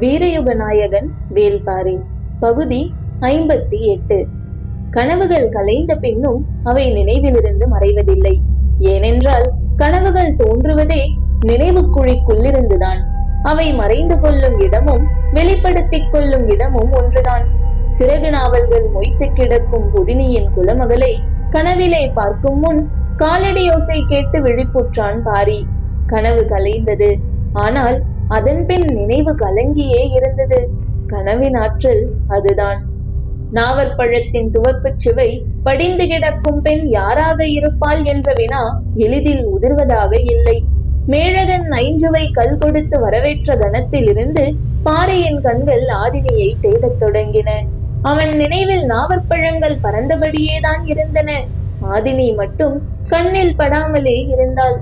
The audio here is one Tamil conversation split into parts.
வீரயுக நாயகன் வேள்பாரி. பகுதி 58. கனவுகள் கலைந்த பின்னும் அவை நினைவிலிருந்து மறைவதில்லை. ஏனென்றால் கனவுகள் தோன்றுவதே நினைவுக்குழிக்குள்ளிருந்துதான். அவை மறைந்து கொள்ளும் இடமும் வெளிப்படுத்திக் கொள்ளும் இடமும் ஒன்றுதான். சிறகு நாவல்கள் மொய்த்து கிடக்கும் புதினியின் குலமகளை கனவிலே பார்க்கும் முன் காலடியோசை கேட்டு விழிப்புற்றான் பாரி. கனவு கலைந்தது. ஆனால் அதன் பின் நினைவு கலங்கியே இருந்தது. கனவின் ஆற்றல் அதுதான். நாவற்பழத்தின் துவர்ப்புச் சுவை படிந்து கிடக்கும் பெண் யாராக இருப்பாள் என்ற வினா எளிதில் உதிர்வதாக இல்லை. மேழகன் ஐஞ்சுவை கல் கொடுத்து வரவேற்ற கணத்திலிருந்து பாரியின் கண்கள் ஆதினியை தேடத் தொடங்கின. அவன் நினைவில் நாவற்பழங்கள் பறந்தபடியேதான் இருந்தன. ஆதினி மட்டும் கண்ணில் படாமலே இருந்தாள்.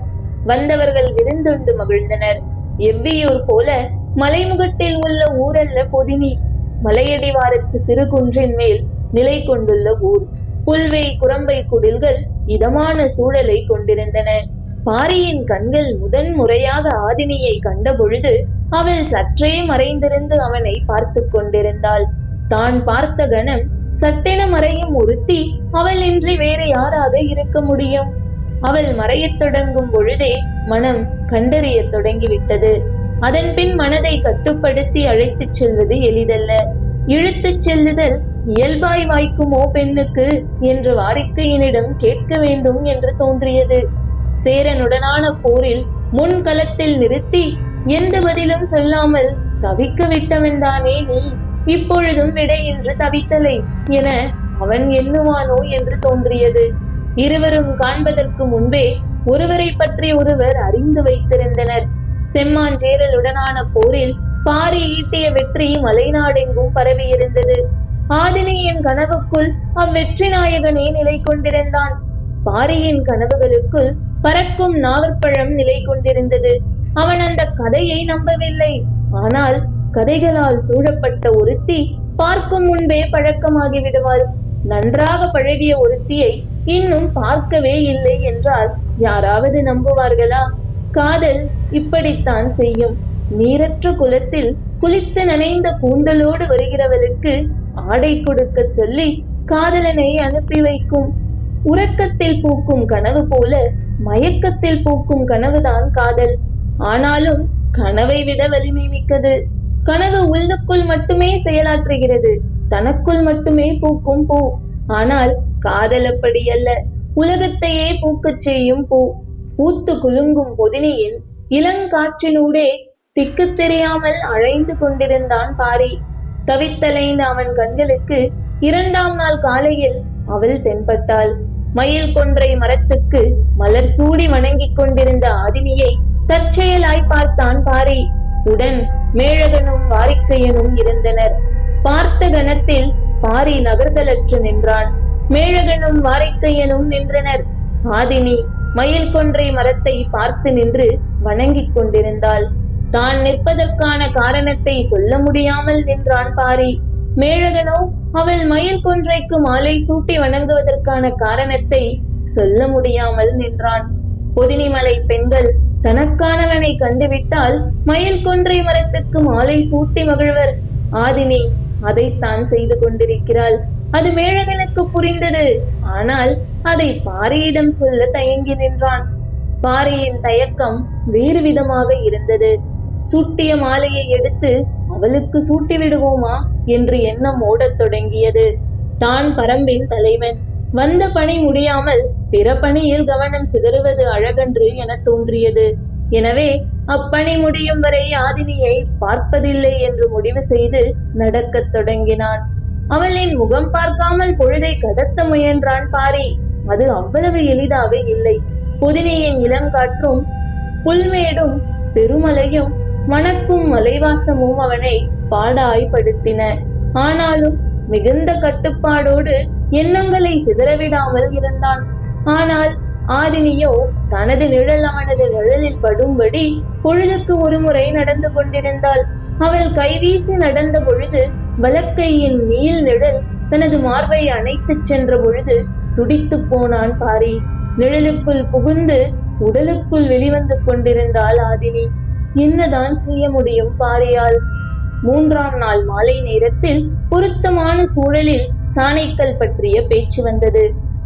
வந்தவர்கள் விருந்துண்டு மகிழ்ந்தனர். எவ்வியூர் போல மலைமுகட்டில் உள்ள ஊரல்ல பொதினி. மலையடிவாரத்து சிறு குன்றின் மேல் நிலை கொண்டுள்ள ஊர். புல்வை குரம்பை குடில்கள் இதமான சூழலை கொண்டிருந்தன. பாரியின் கண்கள் முதன் முறையாக ஆதினியை கண்ட பொழுது அவள் சற்றே மறைந்திருந்து அவனை பார்த்து கொண்டிருந்தாள். தான் பார்த்த கணம் சட்டென மறையும் ஒருத்தி அவள் இன்றி வேறு யாராக இருக்க முடியும்? அவள் மறையத் தொடங்கும் பொழுதே மனம் கண்டறிய தொடங்கிவிட்டது. அதன் பின் மனதை கட்டுப்படுத்தி அழைத்துச் செல்வது எளிதல்ல. இழுத்துச் செல்லுதல் இயல்பாய் வாய்க்குமோ பெண்ணுக்கு என்று வாரிக்கையினிடம் கேட்க வேண்டும் என்று தோன்றியது. சேரனுடனான போரில் முன்களத்தில் நிறுத்தி எந்த பதிலும் சொல்லாமல் தவிக்க விட்டவன்தானே நீ, இப்பொழுதும் விடையின்றி தவித்தலை என அவன் எண்ணுவானோ என்று தோன்றியது. இருவரும் காண்பதற்கு முன்பே ஒருவரை பற்றி ஒருவர் அறிந்து வைத்திருந்தனர். செம்மாஞ்சேரலுடனான போரில் பாரி ஈட்டிய வெற்றி மலைநாடெங்கும் பரவியிருந்தது. ஆதினியின் கனவுக்குள் அவ்வெற்றி நாயகனே நிலை கொண்டிருந்தான். பாரியின் கனவுகளுக்குள் பறக்கும் நாவற்பழம் நிலை கொண்டிருந்தது. அவன் அந்த கதையை நம்பவில்லை. ஆனால் கதைகளால் சூழப்பட்ட ஒருத்தி பார்க்கும் முன்பே பழக்கமாகி விடுவாள். நன்றாக பழகிய ஒருத்தியை இன்னும் பார்க்கவே இல்லை என்றால் யாராவது நம்புவார்களா? காதல் இப்படித்தான் செய்யும். நீரற்ற குலத்தில் குளித்து நனைந்த கூந்தலோடு வருகிறவளுக்கு ஆடை கொடுக்க சொல்லி காதலனை அனுப்பி வைக்கும். உறக்கத்தில் பூக்கும் கனவு போல மயக்கத்தில் பூக்கும் கனவுதான் காதல். ஆனாலும் கனவை விட வலிமை மிக்கது. கனவு உள்ளுக்குள் மட்டுமே செயலாற்றுகிறது. தனக்குள் மட்டுமே பூக்கும் பூ. ஆனால் காதல் அப்படியல்ல. உலகத்தையே பூக்கச் செய்யும் பூ. பூத்து குலுங்கும் பொதினியின் இளங்காற்றினூடே திக்கு தெரியாமல் அழைந்து கொண்டிருந்தான் பாரி. தவித்தலைந்த அவன் கண்களுக்கு 2ஆம் நாள் காலையில் அவள் தென்பட்டாள். மயில் கொன்றை மரத்துக்கு மலர் சூடி வணங்கிக் கொண்டிருந்த ஆதினியை தற்செயலாய் பார்த்தான் பாரி. உடன் மேழகனும் வாரிக்கையனும் இருந்தனர். பார்த்த கணத்தில் பாரி நகர்தலற்று நின்றான். மேழகனும் வாரிக்கையனும் நின்றனர். ஆதினி மயில் கொன்றை மரத்தை பார்த்து நின்று வணங்கிக் கொண்டிருந்தாள். தான் நிற்பதற்கான காரணத்தை சொல்ல முடியாமல் நின்றான் பாரி. மேழகனோ அவள் மயில் கொன்றைக்கு மாலை சூட்டி வணங்குவதற்கான காரணத்தை சொல்ல முடியாமல் நின்றான். பொதினிமலை பெண்கள் தனக்கானவனை கண்டுவிட்டால் மயில் கொன்றை மரத்துக்கு மாலை சூட்டி மகிழ்வர். ஆதினி அதைத்தான் செய்து கொண்டிருக்கிறாள். அது மேழகனுக்கு புரிந்தது. ஆனால் அதை பாரியிடம் சொல்ல தயங்கி நின்றான். பாரியின் தயக்கம் வேறு விதமாக இருந்தது. சூட்டிய மாலையை எடுத்து அவளுக்கு சூட்டி விடுவோமா என்று எண்ணம் ஓடத் தொடங்கியது. தான் பரம்பின் தலைவன். வந்த பணி முடியாமல் பிற பணியில் கவனம் சிதறுவது அழகன்று என தோன்றியது. எனவே அப்பணி முடியும் வரை ஆதினியை பார்ப்பதில்லை என்று முடிவு செய்து நடக்கத் தொடங்கினான். அவளின் முகம் பார்க்காமல் பொழுதை கடத்த முயன்றான் பாரி. அது அவ்வளவு எளிதாக இல்லை. பொதினியின் இளங்காற்றும் புல்மேடும் பெருமலையும் மணக்கும் மலைவாசமும் அவனை பாடாய்படுத்தின. ஆனாலும் மிகுந்த கட்டுப்பாடோடு எண்ணங்களை சிதறவிடாமல் இருந்தான். ஆனால் ஆதினியோ தனது நிழல் அவனது நிழலில் படும்படி பொழுதுக்கு ஒரு முறை நடந்து கொண்டிருந்தாள். அவள் கைவீசி நடந்த பொழுது வலக்கையின் நீள் நிழல் தனது மார்பை அணைத்துச் சென்ற பொழுது துடித்து போனான் பாரி. நிழலுக்குள் புகுந்து உடலுக்குள் வெளிவந்து கொண்டிருந்தாள் ஆதினி. என்னதான் செய்ய முடியும் பாரியால்? மூன்றாம் நாள் மாலை நேரத்தில் பொருத்தமான சூழலில் சாணைக்கல் பற்றிய பேச்சு வந்தது.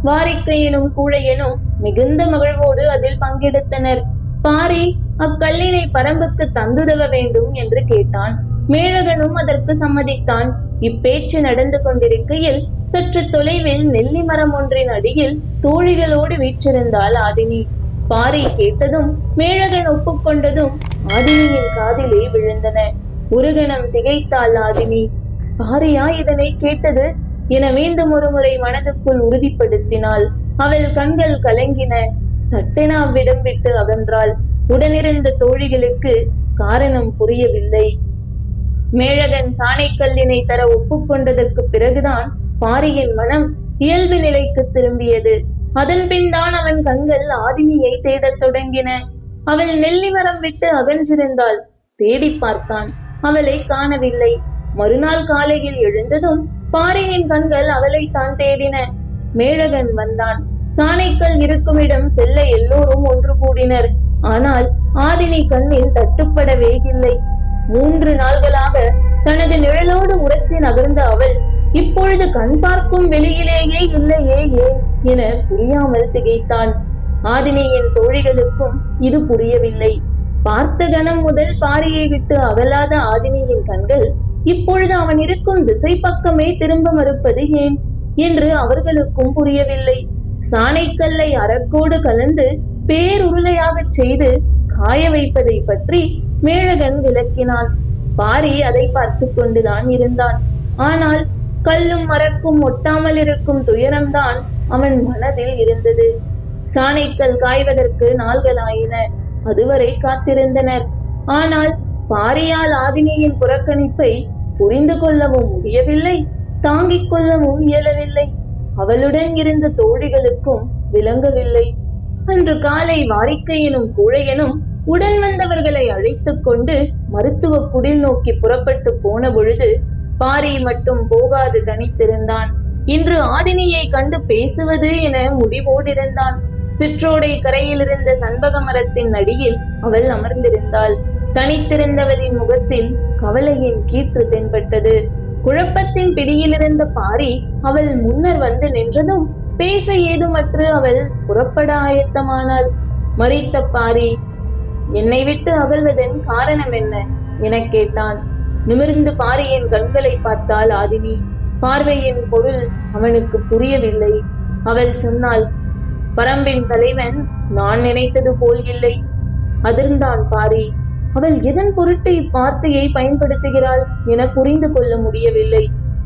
வாரிக்கையனும் கூழையனும் மிகுந்த மகிழ்வோடு அதில் பங்கெடுத்தனர். பாரி அக்கல்லினை பரம்புக்கு தந்துதவ வேண்டும் என்று கேட்டான். மேழகனும் அதற்கு சம்மதித்தான். இப்பேச்சு நடந்து கொண்டிருக்கையில் சற்று தொலைவில் நெல்லி மரம் ஒன்றின் அடியில் தோழிகளோடு வீற்றிருந்தாள் ஆதினி. பாரி கேட்டதும் மேழகன் ஒப்புக்கொண்டதும் ஆதினியின் காதிலே விழுந்தன. உருகணம் திகைத்தாள் ஆதினி. பாரியா இதனை கேட்டது என மீண்டும் ஒரு முறை மனதுக்குள் உறுதிப்படுத்தினாள். அவள் கண்கள் கலங்கின. சட்டென அவ்விடம் விட்டு அகன்றாள். உடனிருந்த தோழிகளுக்கு காரணம் புரியவில்லை. மேழகன் சாணைக்கல்லினை தர ஒப்புக்கொண்டதற்கு பிறகுதான் பாரியின் மனம் இயல்பு நிலைக்கு திரும்பியது. அதன் பின் தான் அவன் கண்கள் ஆதினியை தேடத் தொடங்கின. அவள் நெல்லி மரம் விட்டு அகன்றிருந்தாள். தேடி பார்த்தான். அவளை காணவில்லை. மறுநாள் காலையில் எழுந்ததும் பாரியின் கண்கள் அவளைத்தான் தேடின. மேழகன் வந்தான். சாணைக்கல் இருக்குமிடம் செல்ல எல்லோரும் ஒன்று கூடினர். ஆனால் ஆதினி கண்ணில் தட்டுப்படவே இல்லை. 3 நாள்களாக தனது நிழலோடு உரசி நகர்ந்த அவள் இப்பொழுது கண் பார்க்கும் வெளியிலேயே இல்லையே ஏன் என புரியாமல் திகைத்தான். ஆதினியின் தோழிகளுக்கும் இது புரியவில்லை. பார்த்த கணம் முதல் பாரியை விட்டு அகலாத ஆதினியின் கண்கள் இப்பொழுது அவன் இருக்கும் திசை பக்கமே திரும்ப மறுப்பது ஏன் என்று அவர்களுக்கும் புரியவில்லை. சாணைக்கல்லை அரக்கோடு கலந்து பேருருளையாக செய்து காய வைப்பதை பற்றி மேழகன் விளக்கினான். பாரி அதை பார்த்து கொண்டுதான் இருந்தான். ஆனால் கல்லும் மரக்கும் ஒட்டாமல் இருக்கும் துயரம்தான் அவன் மனதில் இருந்தது. சாணைக்கல் காய்வதற்கு நாள்களாயின. அதுவரை காத்திருந்தனர். ஆனால் பாரியால் ஆதினியின் புறக்கணிப்பை புரிந்து கொள்ளவும் முடியவில்லை, தாங்கிக் கொள்ளவும் இயலவில்லை. அவளுடன் இருந்த தோழிகளுக்கும் விளங்கவில்லை. அன்று காலை வாரிக்கையனும் கூழையனும் உடன் வந்தவர்களை அழைத்துக் கொண்டு மருத்துவ குடில் நோக்கி புறப்பட்டு போன பொழுது பாரி மட்டும் போகாது தனித்திருந்தான். இன்று ஆதினியை கண்டு பேசுவது என முடிவோடிருந்தான். சிற்றோடை கரையில் இருந்த சண்பக மரத்தின் அடியில் அவள் அமர்ந்திருந்தாள். தனித்திருந்தவளின் முகத்தில் கவலையின் கீற்று தென்பட்டது. குழப்பத்தின் பிடியிலிருந்த பாரி அவள் முன்னர் வந்து நின்றதும் பேச ஏதுமற்று அவள் புறப்பட ஆயத்தமானாள். மறித்த பாரி, என்னை விட்டு அகல்வதன் காரணம் என்ன என கேட்டான். நிமிர்ந்து பாரியின் கண்களை பார்த்தாள் ஆதினி. பார்வையின் பொருள் அவனுக்கு புரியவில்லை. அவள் சொன்னாள், பரம்பின் தலைவன் நான் நினைத்தது போல் இல்லை. அதிர்ந்தான் பாரி. அவள் எதன் பொருட்டு இவ்வார்த்தையை பயன்படுத்துகிறாள் என புரிந்து கொள்ள முடியவில்லை.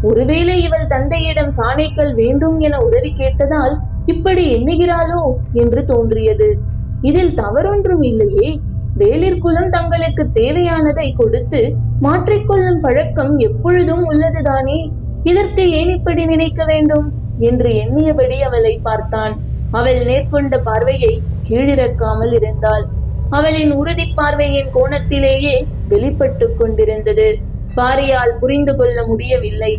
ஒருவேளை இவள் தந்தையிடம் சாணைக்கல் வேண்டும் என உதவி கேட்டதால் இப்படி எண்ணுகிறாளோ என்று தோன்றியது. இதில் தவறொன்றும் இல்லையே. வேளிர்குலம் தங்களுக்கு தேவையானதை கொடுத்து மாற்றிக்கொள்ளும் பழக்கம் எப்பொழுதும் உள்ளதுதானே. இதற்கு ஏன் இப்படி நினைக்க வேண்டும் என்று எண்ணியபடி அவளை பார்த்தான். அவள் நேர்கொண்ட பார்வையை கீழிறக்காமல் இருந்தாள். அவளின் உறுதி பார்வையின் கோணத்திலேயே வெளிப்பட்டு கொண்டிருந்தது. பாரியால் புரிந்து கொள்ள முடியவில்லை.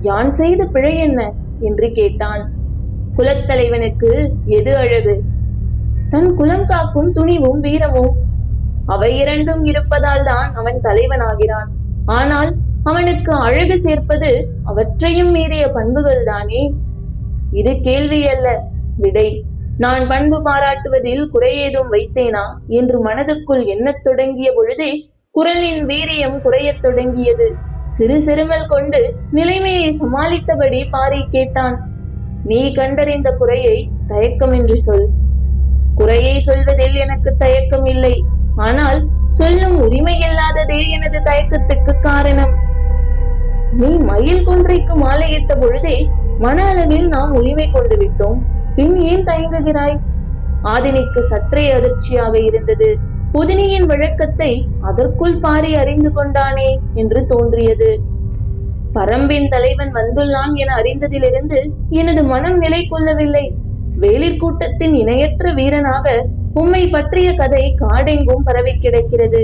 யான் செய்த பிழை என்ன என்று கேட்டான். குலத்தலைவனுக்கு எது அழகு? தன் குலம் காக்கும் துணிவும் வீரமும். அவை இரண்டும் இருப்பதால் தான் அவன் தலைவனாகிறான். ஆனால் அவனுக்கு அழகு சேர்ப்பது அவற்றையும் மீறிய பண்புகள் தானே. இது கேள்வி அல்ல, விடை. நான் பண்பு பாராட்டுவதில் குறையேதும் வைத்தேனா என்று மனதுக்குள் எண்ணத் தொடங்கிய பொழுதே குரலின் வீரியம் குறையத் தொடங்கியது. சிறு சிறுமல் கொண்டு நிலைமையை சமாளித்தபடி பாரி கேட்டான். நீ கண்டறிந்த குறையை தயக்கமின்றி சொல். குறையை சொல்வதில் எனக்கு தயக்கம் இல்லை. ஆனால் சொல்லும் உரிமை இல்லாததே எனது தயக்கத்துக்கு காரணம். நீ மயில் கொன்றைக்கு மாலையிட்ட பொழுதே மன அளவில் நாம் உரிமை கொண்டு விட்டோம். பின் ஏன் தயங்குகிறாய்? ஆதினிக்கு சற்றே அதிர்ச்சியாக இருந்தது. புதினியின் வழக்கத்தை அதற்குள் பாரி அறிந்து கொண்டானே என்று தோன்றியது. பரம்பின் தலைவன் வந்துள்ளான் என அறிந்ததிலிருந்து எனது மனம் நிலை கொள்ளவில்லை. வேளிர் கூட்டத்தின் இணையற்ற வீரனாக உம்மை பற்றிய கதை காடெங்கும் பரவி கிடக்கிறது.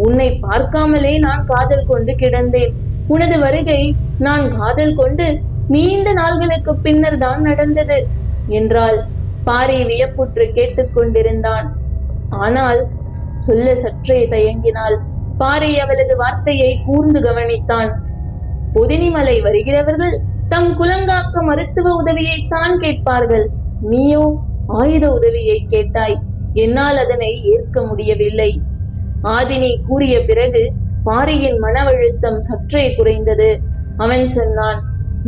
உன்னை பார்க்காமலே நான் காதல் கொண்டு கிடந்தேன். உனது வருகை நான் காதல் கொண்டு நீண்ட நாள்களுக்கு பின்னர் தான் நடந்தது என்றாள். பாரி வியப்புற்று கேட்டுக்கொண்டிருந்தான். ஆனால் சொல்ல சற்றே தயங்கினாள். பாரி அவளது வார்த்தையை கூர்ந்து கவனித்தான். பொதினிமலை வருகிறவர்கள் தம் குலங்காக்க மருத்துவ உதவியைத்தான் கேட்பார்கள். நீயோ ஆயுத உதவியை கேட்டாய். என்னால் அதனை ஏற்க முடியவில்லை. ஆதினி கூறிய பிறகு பாரியின் மன அழுத்தம் சற்றே குறைந்தது. அவன் சொன்னான்,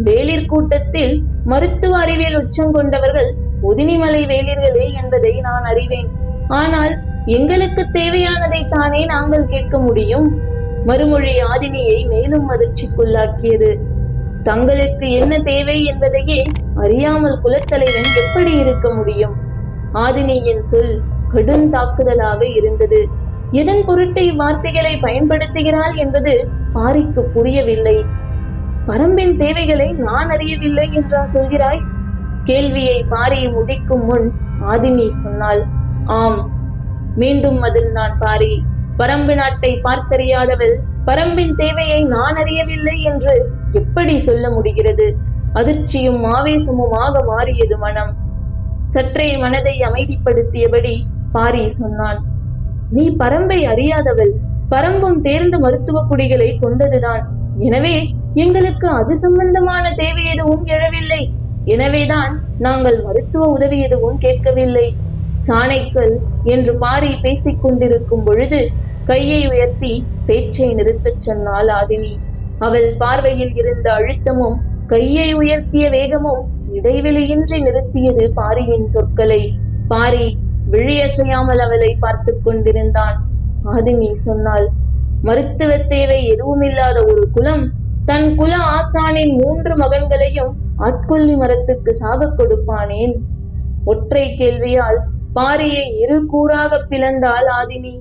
வேளிர் கூட்டத்தில் மருத்துவ அறிவியல் உச்சம் கொண்டவர்கள் பொதினிமலை வேளிர்களே என்பதை நான் அறிவேன். ஆனால் எங்களுக்கு தேவையானதை தானே நாங்கள் கேட்க முடியும். மறுமொழி ஆதினியை மேலும் அதிர்ச்சிக்குள்ளாக்கியது. தங்களுக்கு என்ன தேவை என்பதையே அறியாமல் குலத்தலைவன் எப்படி இருக்க முடியும்? ஆதினியின் சொல் கடும் தாக்குதலாக இருந்தது. எதன் பொருட்டு இவ்வார்த்தைகளை பயன்படுத்துகிறாள் என்பது பாரிக்கு புரியவில்லை. பரம்பின் தேவைகளை நான் அறியவில்லை என்றா சொல்கிறாய்? கேள்வியை பாரி முடிக்கும் முன் ஆதினி சொன்னாள், ஆம். மீண்டும் அதிர்ந்தான் பாரி. பரம்பு நாட்டை பார்த்தறியாதவள் பரம்பின் தேவையை நான் அறியவில்லை என்று எப்படி சொல்ல முடிகிறது? அதிர்ச்சியும் ஆவேசமுமாக மாறியது மனம். சற்றே மனதை அமைதிப்படுத்தியபடி பாரி சொன்னான், நீ பரம்பை அறியாதவள். பரம்பும் தேர்ந்த மருத்துவ குடிகளை கொண்டதுதான். எனவே எங்களுக்கு அது சம்பந்தமான தேவை எதுவும் எழவில்லை. எனவேதான் நாங்கள் மருத்துவ உதவி எதுவும் கேட்கவில்லை. சாணைக்கல் என்று பாரி பேசிக் கொண்டிருக்கும் பொழுது கையை உயர்த்தி பேச்சை நிறுத்தச் சொன்னாள் ஆதினி. அவள் பார்வையில் இருந்த அழுத்தமும் கையை உயர்த்திய வேகமும் இடைவெளியின்றி நிறுத்தியது பாரியின் சொற்களை. பாரி விழியசையாமல் அவளை பார்த்து கொண்டிருந்தான். ஆதினி சொன்னாள், மருத்துவ தேவை எதுவுமில்லாத ஒரு குலம் தன் குல ஆசானின் 3 மகன்களையும் ஆட்கொல்லி மரத்துக்கு சாக கொடுப்பானேன்? ஒற்றை கேள்வியால் பாரியை 2 கூறாக பிளந்தாள் ஆதினி.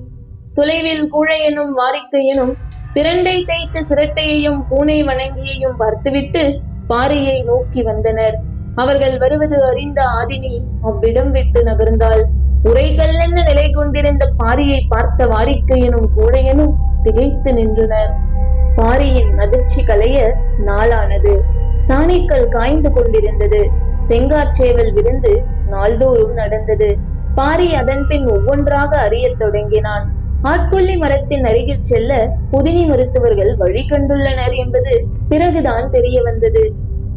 தொலைவில் கூழையனும் வாரிக்கையனும் பிரண்டை தைத்த சிரட்டையையும் பூனை வணங்கியையும் பார்த்துவிட்டு பாரியை நோக்கி வந்தனர். அவர்கள் வருவது அறிந்த ஆதினி அவ்விடம் விட்டு நகர்ந்தாள். உரைகல்லென்ன நிலை கொண்டிருந்த பாரியை பார்த்த வாரிக்கையனும் கூழையனும் திகைத்து நின்றனர். பாரியின் அதிர்ச்சி கலைய நாளானது. சாணைக்கல் காய்ந்து கொண்டிருந்தது. செங்கார்ச்சேவல் விருந்து நாள்தோறும் நடந்தது. பாரி அதன் பின் ஒவ்வொன்றாக அறியத் தொடங்கினான். ஆட்கொல்லி மரத்தின் அருகில் செல்ல புதினி மருத்துவர்கள் வழி கண்டுள்ளனர் என்பது பிறகுதான் தெரிய வந்தது.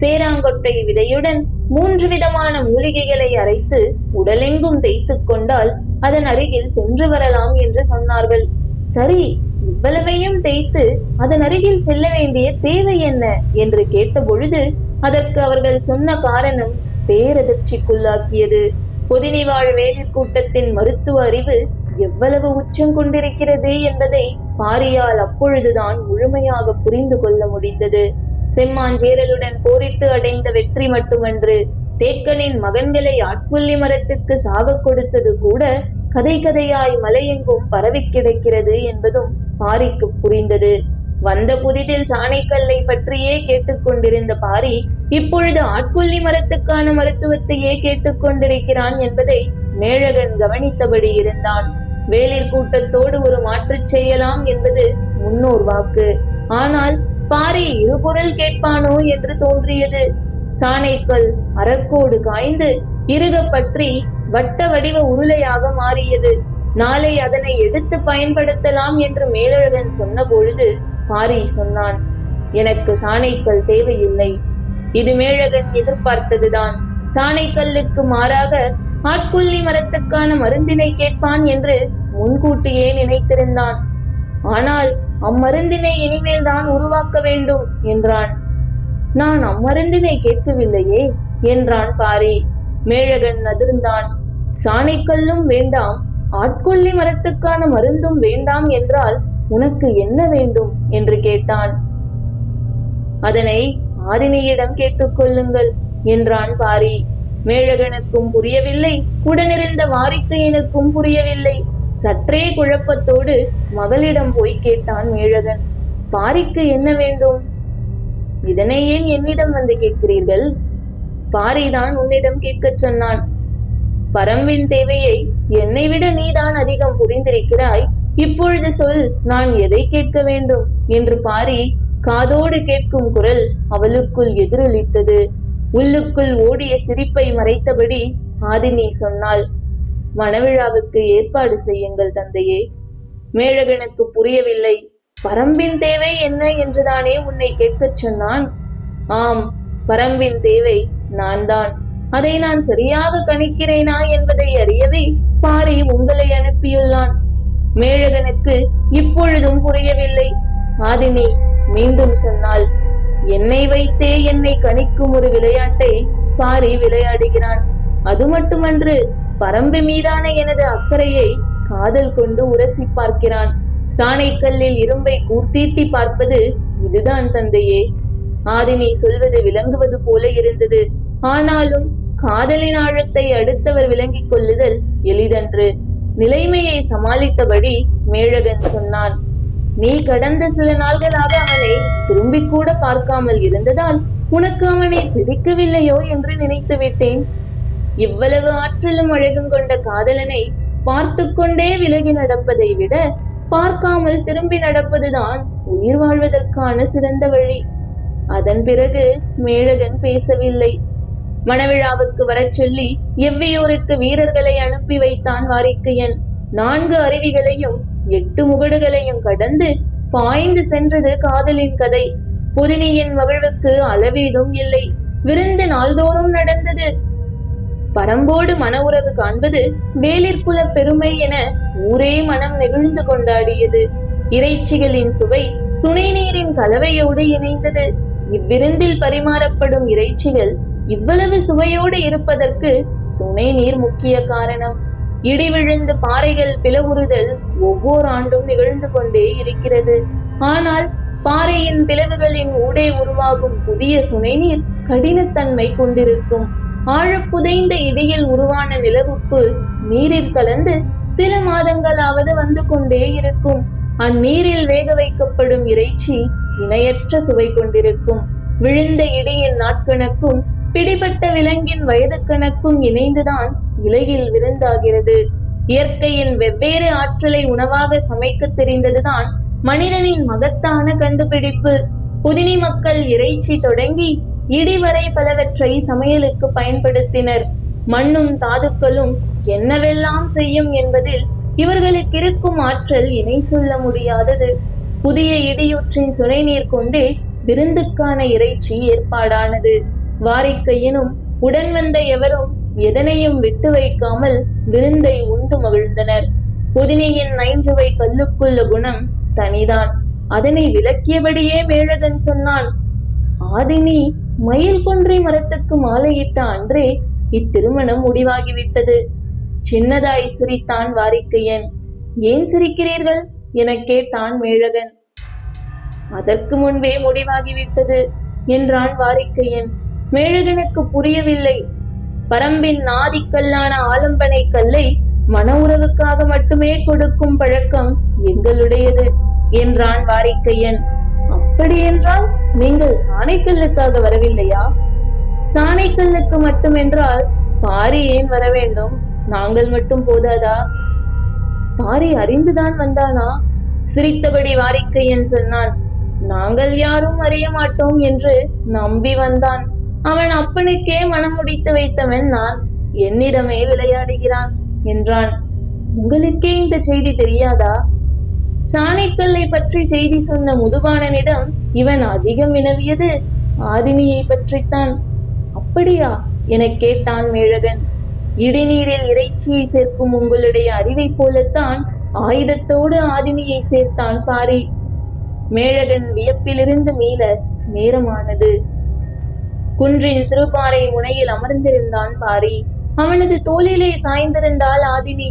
சேராங்கொட்டை விதையுடன் 3 விதமான மூலிகைகளை அரைத்து உடலெங்கும் தேய்த்து கொண்டால் அதன் அருகில் சென்று வரலாம் என்று சொன்னார்கள். சரி, இவ்வளவையும் தேய்த்து அதன் அருகில் செல்ல வேண்டிய தேவை என்ன என்று கேட்டபொழுது அதற்கு அவர்கள் சொன்ன காரணம் பேரதிர்ச்சிக்குள்ளாக்கியது. பொதினி வாழ் வேளிர் கூட்டத்தின் மருத்துவ அறிவு எவ்வளவு உச்சம் கொண்டிருக்கிறது என்பதை பாரியால் அப்பொழுதுதான் முழுமையாக புரிந்து கொள்ள முடிந்தது. செம்மாஞ்சேரலுடன் போரிட்டு அடைந்த வெற்றி மட்டுமன்று, தேக்கனின் மகன்களை ஆட்கொல்லி மரத்துக்கு சாக கொடுத்தது கூட கதை கதையாய் மலையெங்கும் பரவி கிடக்கிறது என்பதும் பாரிக்கு புரிந்தது. வந்த புதிதில் சாணைக்கல்லை பற்றியே கேட்டுக்கொண்டிருந்த பாரி இப்பொழுது ஆட்கொல்லி மரத்துக்கான மருத்துவத்தையே கேட்டுக்கொண்டிருக்கிறான் என்பதை மேழகன் கவனித்தபடி இருந்தான். வேளிர் கூட்டத்தோடு ஒரு மாற்றுச் செய்யலாம் என்பது முன்னோர் வாக்கு. ஆனால் பாரி இருபொருள் கேட்பானோ என்று தோன்றியது. சாணைக்கல் அரக்கோடு காய்ந்து இறுக பற்றி வட்ட வடிவ உருளையாக மாறியது. நாளை அதனை எடுத்து பயன்படுத்தலாம் என்று மேலழகன் சொன்ன பொழுது பாரி சொன்னான், எனக்கு சாணைக்கல் தேவையில்லை. இது மேழகன் எதிர்பார்த்ததுதான். சாணைக்கல்லுக்கு மாறாக ஆட்கொல்லி மரத்துக்கான மருந்தினை கேட்பான் என்று முன்கூட்டியே நினைத்திருந்தான். ஆனால் அம்மருந்தினை இனிமேல் தான் உருவாக்க வேண்டும் என்றான். நான் அம்மருந்தினை கேட்கவில்லையே என்றான் பாரி. மேழகன் அதிர்ந்தான். சாணைக்கல்லும் வேண்டாம், ஆட்கொல்லி மரத்துக்கான மருந்தும் வேண்டாம் என்றால் உனக்கு என்ன வேண்டும் என்று கேட்டான். அதனை ஆதினியிடம் கேட்டுக்கொள்ளுங்கள் என்றான் பாரி. மேழகனுக்கும் புரியவில்லை, உடனிருந்த வாரிக்கையனுக்கும் புரியவில்லை. சற்றே குழப்பத்தோடு மகளிடம் போய் கேட்டான் மேழகன். பாரிக்கு என்ன வேண்டும்? இதனை ஏன் என்னிடம் வந்து கேட்கிறீர்கள்? பாரிதான் உன்னிடம் கேட்கச் சொன்னான். பரம்பின் தேவையை என்னை விட நீதான் அதிகம் புரிந்திருக்கிறாய். இப்பொழுது சொல், நான் எதை கேட்க வேண்டும் என்று பாரி காதோடு கேட்கும் குரல் அவளுக்குள் எதிரொலித்தது. உள்ளுக்குள் ஓடிய சிரிப்பை மறைத்தபடி ஆதினி சொன்னாள், மணவிழாவுக்கு ஏற்பாடு செய்யுங்கள் தந்தையே. மேழகனுக்கு புரியவில்லை. பரம்பின் தேவை என்ன என்றுதானே உன்னை கேட்கச் சொன்னான். ஆம், பரம்பின் தேவை நான் தான். அதை நான் சரியாக கணிக்கிறேனா என்பதை அறியவே பாரி உங்களை அனுப்பியுள்ளான். மேழகனுக்கு இப்பொழுதும் புரியவில்லை. ஆதினி மீண்டும் சொன்னாள். என்னை வைத்தே என்னை கணிக்கும் ஒரு விளையாட்டை பாரி விளையாடுகிறான். அது மட்டுமன்று, பரம்பு மீதான எனது அக்கறையை காதல் கொண்டு உரசி பார்க்கிறான். சாணைக்கல்லில் இரும்பை கூர்த்தீட்டி பார்ப்பது இதுதான் தந்தையே. ஆதினி சொல்வது விளங்குவது போல இருந்தது. ஆனாலும் காதலின் ஆழத்தை அடுத்தவர் விளங்கிக் கொள்ளுதல் எளிதன்று. நிலைமையை சமாளித்தபடி மேழகன் சொன்னான். நீ கடந்த சில நாள்களாக அவனை திரும்பிக் கூட பார்க்காமல் இருந்ததால் உனக்கு அவனை பிடிக்கவில்லையோ என்று நினைத்து விட்டேன். இவ்வளவு ஆற்றலும் அழகும் கொண்ட காதலனை பார்த்து கொண்டே விலகி நடப்பதை விட பார்க்காமல் திரும்பி நடப்பதுதான் உயிர் வாழ்வதற்கான சிறந்த வழி. அதன் பிறகு மேழகன் பேசவில்லை. மணவிழாவுக்கு வரச் சொல்லி எவ்வியூருக்கு வீரர்களை அனுப்பி வைத்தான் வாரிக்கையன். 4 அருவிகளையும் 8 முகடுகளையும் கடந்து பாய்ந்து சென்றது காதலின் கதை. புதினியின் மகிழ்வுக்கு அளவீதும் இல்லை. விருந்து நாள்தோறும் நடந்தது. பரம்போடு மன உறவு காண்பது வேலிற்குல பெருமை என ஊரே மனம் நெகிழ்ந்து கொண்டாடியது. இறைச்சிகளின் சுவை சுனை நீரின் கலவையோடு இணைந்தது. இவ்விருந்தில் பரிமாறப்படும் இறைச்சிகள் இவ்வளவு சுவையோடு இருப்பதற்கு சுனை நீர் முக்கிய காரணம். இடி விழுந்து பாறைகள் பிளவுறுதல் ஒவ்வொரு ஆண்டும் நிகழ்ந்து கொண்டே இருக்கிறது. ஆனால் பாறையின் பிளவுகளின் ஊடே உருவாகும் புதிய சுனை நீர் கடினத்தன்மை கொண்டிருக்கும். ஆழப்புதைந்த இடியில் உருவான நிலவுப்பு நீரில் கலந்து சில மாதங்களாவது வந்து கொண்டே இருக்கும். அந்நீரில் வேக வைக்கப்படும் இறைச்சி இணையற்ற சுவை கொண்டிருக்கும். விழுந்த இடியின் நாட்கணக்கும் பிடிபட்ட விலங்கின் வயது கணக்கும் இணைந்துதான் இலையில் விருந்தாகிறது. இயற்கையின் வெவ்வேறு ஆற்றலை உணவாக சமைக்க தெரிந்ததுதான் மனிதனின் மகத்தான கண்டுபிடிப்பு. புதினி மக்கள் இறைச்சி தொடங்கி இடி வரை பலவற்றை சமையலுக்கு பயன்படுத்தினர். மண்ணும் தாதுக்களும் என்னவெல்லாம் செய்யும் என்பதில் இவர்களுக்கு இருக்கும் ஆற்றல் இணை சொல்ல முடியாதது. புதிய இடியூற்றின் சுனை நீர் கொண்டே விருந்துக்கான இறைச்சி ஏற்பாடானது. வாரிக்கையனும் உடன் வந்த எவரும் எதனையும் விட்டு வைக்காமல் விருந்தை உண்டு மகிழ்ந்தனர். புதினியின் நைஞ்சுவை கல்லுக்குள்ள குணம் தனிதான். அதனை விளக்கியபடியே மேழகன் சொன்னான். ஆதினி மயில் கொன்றை மரத்துக்கு மாலையிட்ட அன்றே இத்திருமணம் முடிவாகிவிட்டது. சின்னதாய் சிரித்தான் வாரிக்கையன். ஏன் சிரிக்கிறீர்கள் என கேட்டான் மேழகன். அதற்கு முன்பே முடிவாகிவிட்டது என்றான் வாரிக்கையன். மேழகனுக்கு புரியவில்லை. பரம்பின் நாதிக்கல்லான ஆலம்பனை கல்லை மன உறவுக்காக மட்டுமே கொடுக்கும் பழக்கம் எங்களுடையது என்றான் வாரிக்கையன். அப்படியென்றால் நீங்கள் சாணைக்கல்லுக்காக வரவில்லையா? சாணைக்கல்லுக்கு மட்டுமென்றால் பாரி ஏன் வர வேண்டும்? நாங்கள் மட்டும் போதாதா? பாரி அறிந்துதான் வந்தானா? சிரித்தபடி வாரிக்கையன் சொன்னான். நாங்கள் யாரும் அறிய மாட்டோம் என்று நம்பி வந்தான். அவன் அப்பனுக்கே மனம் முடித்து வைத்தவன் நான். என்னிடமே விளையாடுகிறான் என்றான். உங்களுக்கே இந்த செய்தி தெரியாதா? சாணைக்கல்லை பற்றி செய்தி சொன்ன முதுபாணனிடம் இவன் அதிகம் வினவியது ஆதினியை பற்றித்தான். அப்படியா என கேட்டான் மேழகன். இடிநீரில் இறைச்சியை சேர்க்கும் உங்களுடைய அறிவை போலத்தான் ஆயுதத்தோடு ஆதினியை சேர்த்தான் பாரி. மேழகன் வியப்பிலிருந்து மீள நேரமானது. குன்றின் சிறுபாறை முனையில் அமர்ந்திருந்தான் பாரி. அவனது தோளிலே சாய்ந்திருந்தாள் ஆதினி.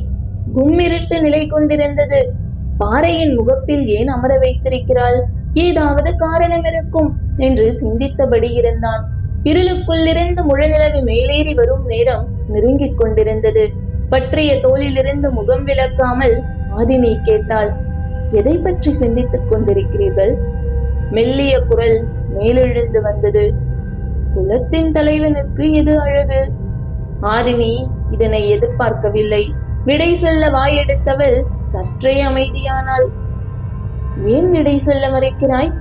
கும்மிருட்டு நிலை கொண்டிருந்தது. பாறையின் முகப்பில் ஏன் அமர வைத்திருக்கிறாள்? ஏதாவது காரணம் இருக்கும் என்று சிந்தித்தபடி இருந்தான். இருளுக்குள்ளிருந்து முழநிலவு மேலேறி வரும் நேரம் நெருங்கிக் கொண்டிருந்தது. பற்றிய தோளிலிருந்து முகம் விலக்காமல் ஆதினி கேட்டாள். எதை பற்றி சிந்தித்துக் கொண்டிருக்கிறீர்கள்? மெல்லிய குரல் மேலெழுந்து வந்தது. குலத்தின் தலைவனுக்கு எது அழகு? ஆதினி இதனை எதிர்பார்க்கவில்லை. விடை சொல்ல வாயெடுத்தவள் சற்றே அமைதியானாள். ஏன் விடை சொல்ல மறைக்கிறாய்?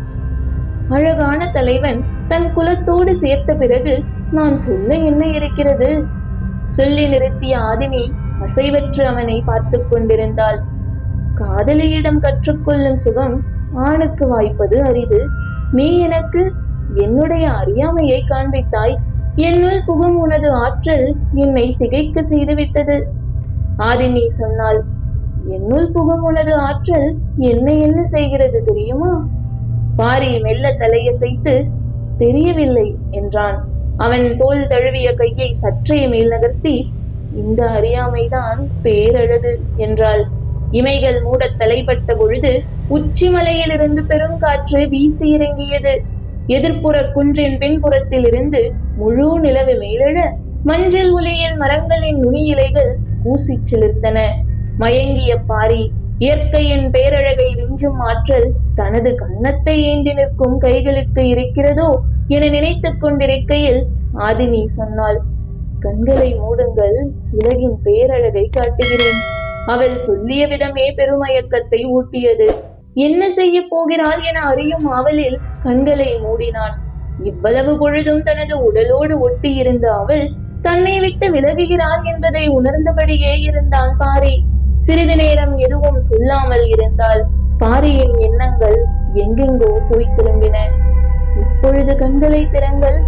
அழகான தலைவன் தன் குலத்தோடு சேர்த்த பிறகு நான் சொல்ல என்ன இருக்கிறது? சொல்லி நிறுத்திய ஆதினி அசைவற்று அவனை பார்த்து கொண்டிருந்தாள். காதலியிடம் கற்றுக்கொள்ளும் சுகம் ஆணுக்கு வாய்ப்பது அரிது. நீ எனக்கு என்னுடைய அறியாமையை காண்பித்தாய். என்னுள் புகும் உனது ஆற்றல் என்னை திகைக்க செய்துவிட்டது. ஆதினி சொன்னாள். என்னுள் புகும் உனது ஆற்றல் என்னை என்ன செய்கிறது தெரியுமா? பாரி மெல்ல தலையசைத்து தெரியவில்லை என்றான். அவன் தோல் தழுவிய கையை சற்றே மேல் நகர்த்தி, இந்த அறியாமைதான் பேரழகு என்றாள். இமைகள் மூடத் தலைப்பட்ட பொழுது உச்சிமலையிலிருந்து பெருங்காற்று வீசி இறங்கியது. எதிர்ப்புற குன்றின் பின்புறத்தில் இருந்து முழு நிலவு மேலெழ மஞ்சள் ஒளியில் மரங்களின் நுனி இலைகள் பூசிச் சிலிர்த்தன. மயங்கிய பாரி இயற்கையின் பேரழகை விஞ்சும் ஆற்றல் தனது கன்னத்தை ஏந்தி நிற்கும் கைகளுக்கு இருக்கிறதோ என நினைத்துக் கொண்டிருக்கையில் ஆதினி சொன்னாள். கண்களை மூடுங்கள், உலகின் பேரழகை காட்டுகிறேன். அவள் சொல்லிய விதமே பெருமயக்கத்தை ஊட்டியது. என்ன செய்ய போகிறாள் என அறியும் ஆவலில் கண்களை மூடினான். இவ்வளவு பொழுதும் தனது உடலோடு ஒட்டி இருந்த அவள் தன்னை விட்டு விலகுகிறாள் என்பதை உணர்ந்தபடியே இருந்தான் பாரி. சிறிது நேரம் எதுவும் சொல்லாமல் இருந்தால் பாரியின் எண்ணங்கள் எங்கெங்கோ போய் திரும்பின. இப்பொழுது கண்களை திறங்கள்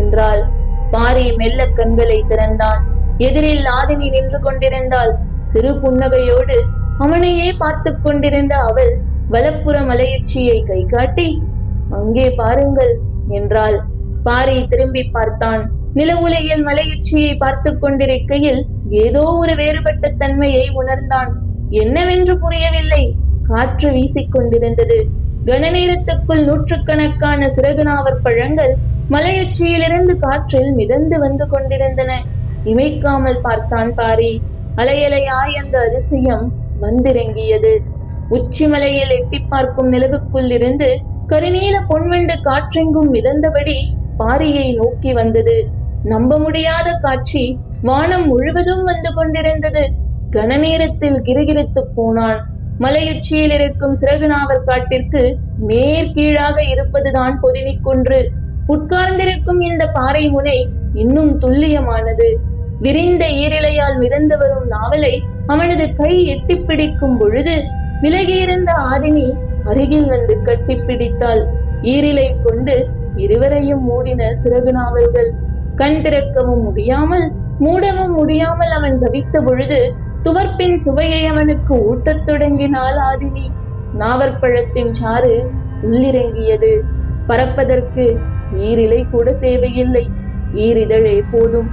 என்றாள். பாரி மெல்ல கண்களை திறந்தான். எதிரில் ஆதினி நின்று கொண்டிருந்தாள். சிறு புன்னகையோடு அவனையே பார்த்து கொண்டிருந்த அவள் வலப்புற மலையுச்சியை கை காட்டி, அங்கே பாருங்கள் என்றாள். பாரி திரும்பி பார்த்தான். நில உலகில் மலையுச்சியை பார்த்து கொண்டிருக்கையில் ஏதோ ஒரு வேறுபட்ட தன்மையை உணர்ந்தான். என்னவென்று புரியவில்லை. காற்று வீசிக்கொண்டிருந்தது. கன நேரத்துக்குள் நூற்றுக்கணக்கான சிறகு நாவற் பழங்கள் மலையுச்சியிலிருந்து காற்றில் மிதந்து வந்து கொண்டிருந்தன. இமைக்காமல் பார்த்தான் பாரி. அலையலையாய் அந்த அதிசயம் வந்திறங்கியது. உச்சி மலையில் எட்டி பார்க்கும் நிலவுக்குள் இருந்து கருநீல பொன்வண்டு காற்றெங்கும் மிதந்தபடி பாரியை நோக்கி வந்தது. நம்ப முடியாத காட்சி. வானம் முழுவதும் வந்து கொண்டிருந்தது. கன நேரத்தில் கிறுகிறுத்து போனான். மலையுச்சியில் இருக்கும் சிறகு நாவற் காட்டிற்கு நேர் கீழாக இருப்பதுதான் பொதினி குன்று. உட்கார்ந்திருக்கும் இந்த பாறை முனை இன்னும் துல்லியமானது. விரிந்த ஈரிலையால் மிதந்து வரும் நாவலை அவனது கை எட்டி பிடிக்கும் பொழுது விலகியிருந்த ஆதினி அருகில் வந்து கட்டிப்பிடித்தாள். ஈரிலை கொண்டு இருவரையும் மூடின சிறகு நாவல்கள். கண் திறக்கவும் முடியாமல் மூடவும் முடியாமல் அவன் தவித்த பொழுது துவர்ப்பின் சுவையை அவனுக்கு ஊட்டத் தொடங்கினாள் ஆதினி. நாவற்பழத்தின் சாறு உள்ளிறங்கியது. பறப்பதற்கு ஈரிலை கூட தேவையில்லை. ஈரிதழே போதும்.